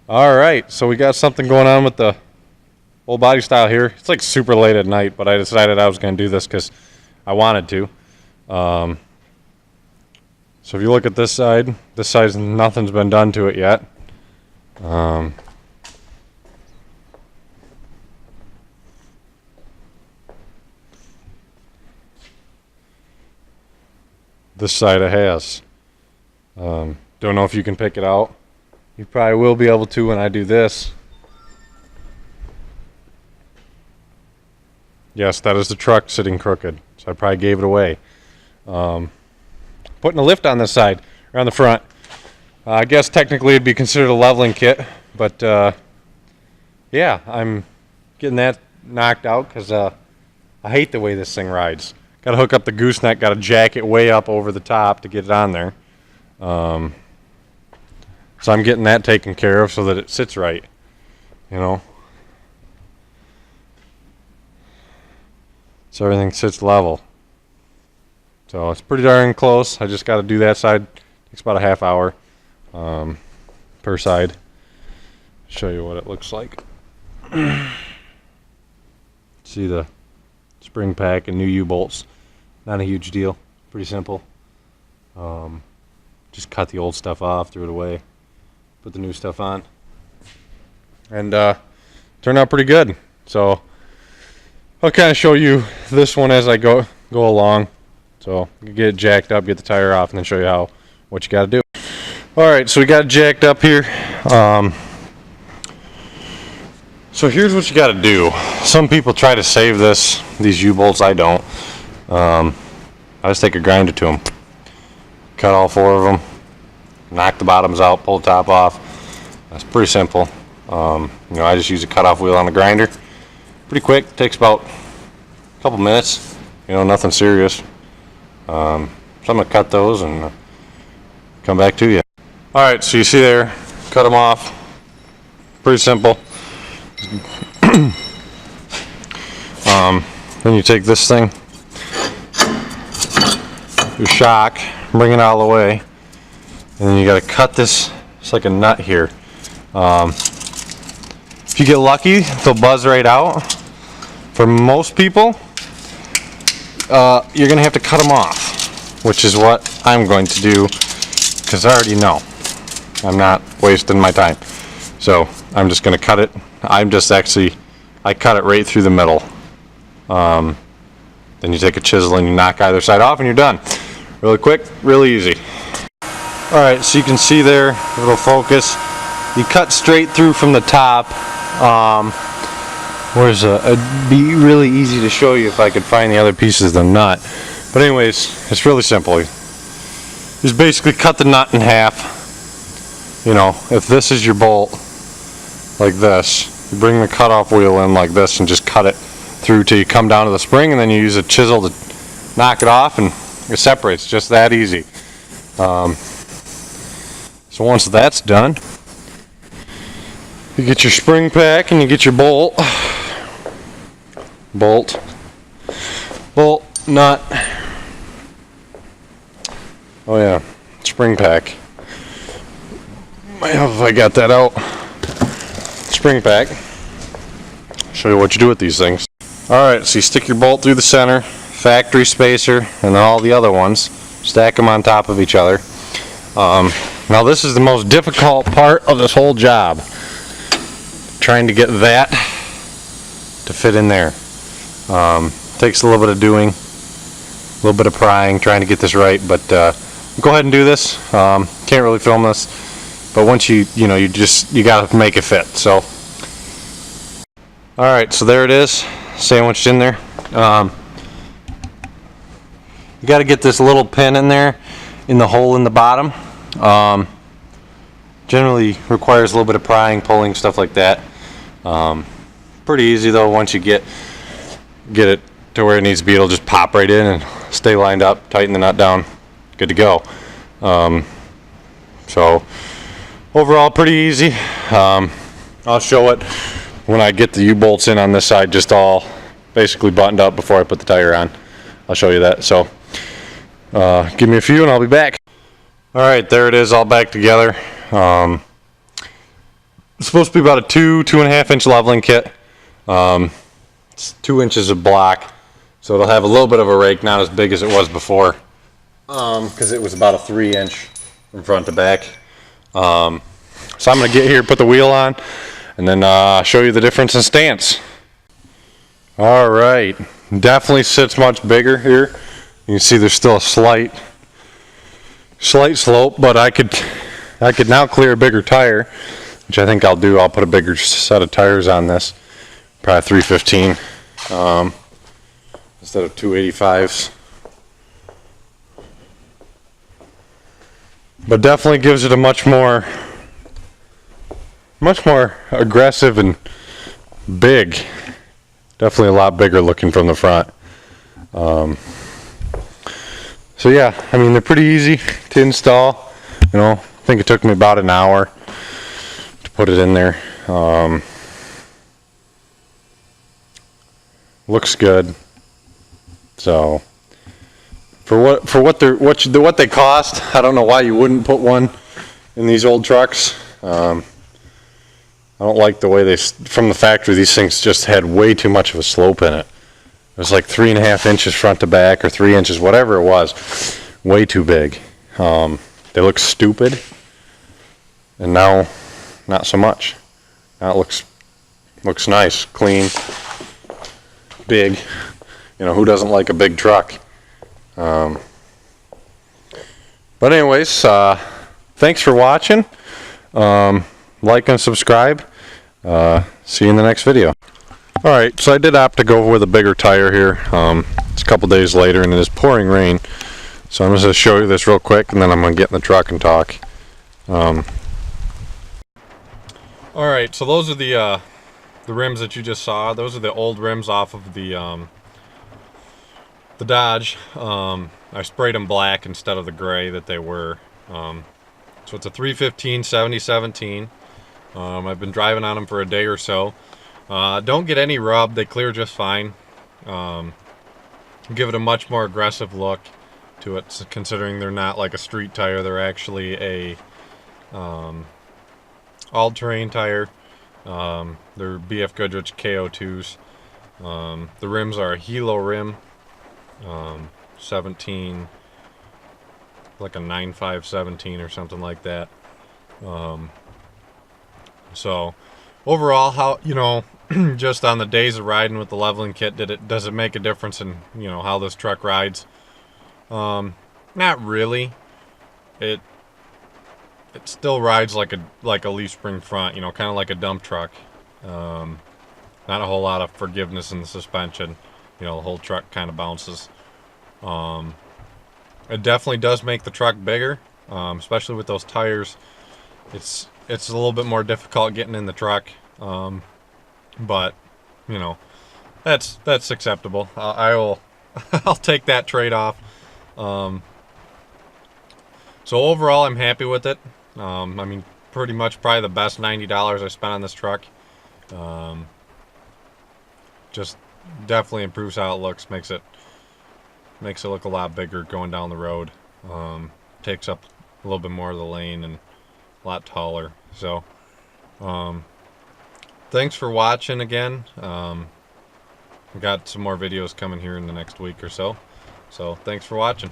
All right, so we got something going on with the full body style here. It's like super late at night, but I decided I was going to do this because I wanted to. So if you look at this side nothing's been done to it yet. This side it has. Don't know if you can pick it out. You probably will be able to when I do this. Yes, that is the truck sitting crooked, so I probably gave it away. Putting a lift on this side, or on the front. I guess technically it'd be considered a leveling kit, but yeah, I'm getting that knocked out because I hate the way this thing rides. Got to hook up the gooseneck, got to jack it way up over the top to get it on there. So I'm getting that taken care of so that it sits right, you know. So everything sits level. So it's pretty darn close. I just got to do that side. Takes about a half hour per side. Show you what it looks like. See the spring pack and new U-bolts. Not a huge deal. Pretty simple. Just cut the old stuff off, threw it away, put the new stuff on, and turned out pretty good. So I'll kind of show you this one as I go along. So you get it jacked up, get the tire off, and then show you what you got to do. All right, so we got it jacked up here. So here's what you got to do. Some people try to save these U-bolts. I don't. I just take a grinder to them. Cut all 4 of them, knock the bottoms out, pull the top off. That's pretty simple. I just use a cutoff wheel on the grinder. Pretty quick, takes about a couple minutes. Nothing serious. So I'm gonna cut those and come back to you. All right, so you see there, cut them off. Pretty simple. Then you take this thing, your shock, bring it all the way, and then you got to cut this. It's like a nut here. If you get lucky, they'll buzz right out. For most people, you're gonna have to cut them off, which is what I'm going to do because I already know I'm not wasting my time. So I'm just gonna cut it. I cut it right through the middle. Then you take a chisel and you knock either side off and you're done. Really quick, really easy. Alright, so you can see there, it'll focus. You cut straight through from the top. It'd be really easy to show you if I could find the other pieces of the nut. But anyways, it's really simple. You just basically cut the nut in half. If this is your bolt, like this, you bring the cutoff wheel in like this and just cut it through till you come down to the spring, and then you use a chisel to knock it off and it separates. Just that easy. So once that's done, you get your spring pack and you get your bolt, nut. Oh yeah, spring pack. Might have if I got that out. Spring pack. Show you what you do with these things. Alright, so you stick your bolt through the center, factory spacer, and then all the other ones. Stack them on top of each other. Now this is the most difficult part of this whole job. Trying to get that to fit in there. Takes a little bit of doing, a little bit of prying, trying to get this right, but go ahead and do this. Can't really film this, but once you gotta make it fit. So alright, so there it is, sandwiched in there. You got to get this little pin in there in the hole in the bottom. Generally requires a little bit of prying, pulling, stuff like that. Pretty easy though. Once you get it to where it needs to be, it'll just pop right in and stay lined up, tighten the nut down, good to go. So overall pretty easy. I'll show it when I get the U-bolts in on this side, just all basically buttoned up before I put the tire on. I'll show you that. So give me a few and I'll be back. Alright, there it is all back together. supposed to be about a 2.5 inch leveling kit. It's 2 inches of block, so it'll have a little bit of a rake, not as big as it was before, because it was about a 3 inch from front to back. So I'm going to get here, put the wheel on, and then show you the difference in stance. Alright, definitely sits much bigger here. You can see there's still a slight slope, but I could now clear a bigger tire, which I think I'll do. I'll put a bigger set of tires on this, probably 315 instead of 285s. But definitely gives it a much more aggressive and big. Definitely a lot bigger looking from the front. So yeah, I mean, they're pretty easy to install. You know, I think it took me about an hour to put it in there. Looks good. So for what they cost, I don't know why you wouldn't put one in these old trucks. I don't like the way from the factory, these things just had way too much of a slope in it. It was like 3.5 inches front to back, or 3 inches, whatever it was. Way too big. They look stupid, and now not so much. Now it looks nice, clean, big. You know, who doesn't like a big truck? But anyways, thanks for watching. Like and subscribe. See you in the next video. Alright, so I did opt to go with a bigger tire here. It's a couple days later and it is pouring rain. So I'm just going to show you this real quick, and then I'm going to get in the truck and talk. Alright, so those are the rims that you just saw. Those are the old rims off of the Dodge. I sprayed them black instead of the gray that they were. So it's a 315 7017. I've been driving on them for a day or so. Don't get any rub. They clear just fine. Give it a much more aggressive look to it, considering they're not like a street tire. They're actually a all-terrain tire. They're BF Goodrich KO2s. The rims are a Hilo rim. 17, like a 9.517 or something like that. So overall, how, you know, just on the days of riding with the leveling kit, does it make a difference in, you know, how this truck rides? Not really. It still rides like a leaf spring front, you know, kind of like a dump truck. Not a whole lot of forgiveness in the suspension. You know, the whole truck kind of bounces. It definitely does make the truck bigger, especially with those tires. It's a little bit more difficult getting in the truck, but you know, that's acceptable. I'll take that trade-off. So overall, I'm happy with it. I mean, pretty much probably the best $90 I spent on this truck. Just definitely improves how it looks, makes it look a lot bigger going down the road. Takes up a little bit more of the lane and a lot taller. So thanks for watching again. We've got some more videos coming here in the next week or so. So thanks for watching.